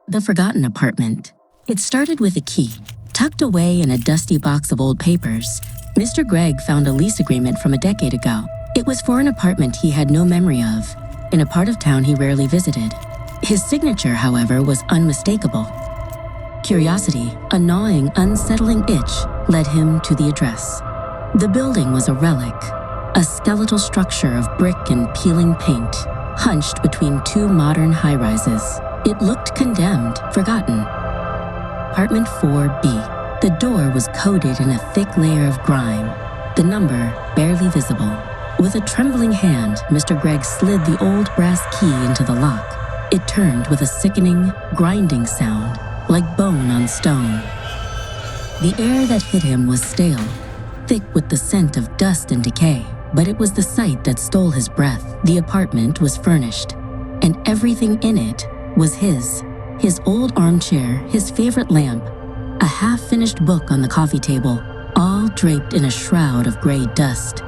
The forgotten apartment. It started with a key. Tucked away in a dusty box of old papers, Mr. Gregg found a lease agreement from a decade ago. It was for an apartment he had no memory of, in a part of town he rarely visited. His signature, however, was unmistakable. Curiosity, a gnawing, unsettling itch, led him to the address. The building was a relic, a skeletal structure of brick and peeling paint, hunched between two modern high-rises. It looked condemned, forgotten. Apartment 4B. The door was coated in a thick layer of grime, the number barely visible. With a trembling hand, Mr. Gregg slid the old brass key into the lock. It turned with a sickening, grinding sound, like bone on stone. The air that hit him was stale, thick with the scent of dust and decay, but it was the sight that stole his breath. The apartment was furnished, and everything in it was his. His old armchair, his favorite lamp, a half-finished book on the coffee table, all draped in a shroud of gray dust.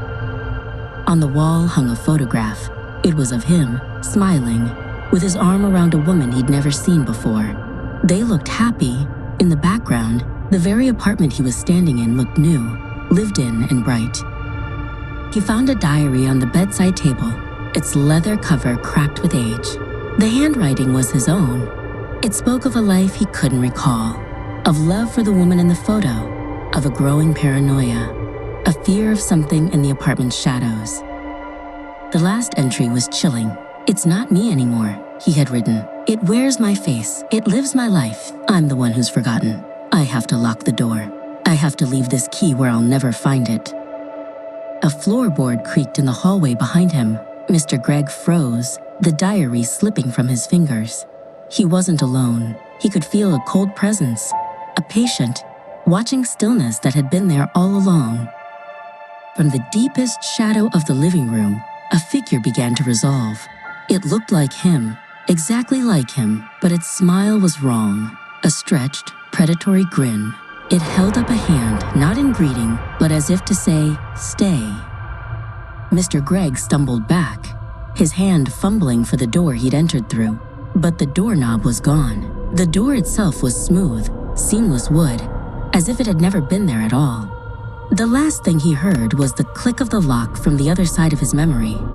On the wall hung a photograph. It was of him, smiling, with his arm around a woman he'd never seen before. They looked happy. In the background, the very apartment he was standing in looked new, lived in and bright. He found a diary on the bedside table, its leather cover cracked with age. The handwriting was his own. It spoke of a life he couldn't recall, of love for the woman in the photo, of a growing paranoia, a fear of something in the apartment's shadows. The last entry was chilling. "It's not me anymore," he had written. "It wears my face. It lives my life. I'm the one who's forgotten. I have to lock the door. I have to leave this key where I'll never find it." A floorboard creaked in the hallway behind him. Mr. Gregg froze, the diary slipping from his fingers. He wasn't alone. He could feel a cold presence, a patient, watching stillness that had been there all along. From the deepest shadow of the living room, a figure began to resolve. It looked like him, exactly like him, but its smile was wrong, a stretched, predatory grin. It held up a hand, not in greeting, but as if to say, "Stay." Mr. Gregg stumbled back, his hand fumbling for the door he'd entered through. But the doorknob was gone. The door itself was smooth, seamless wood, as if it had never been there at all. The last thing he heard was the click of the lock from the other side of his memory.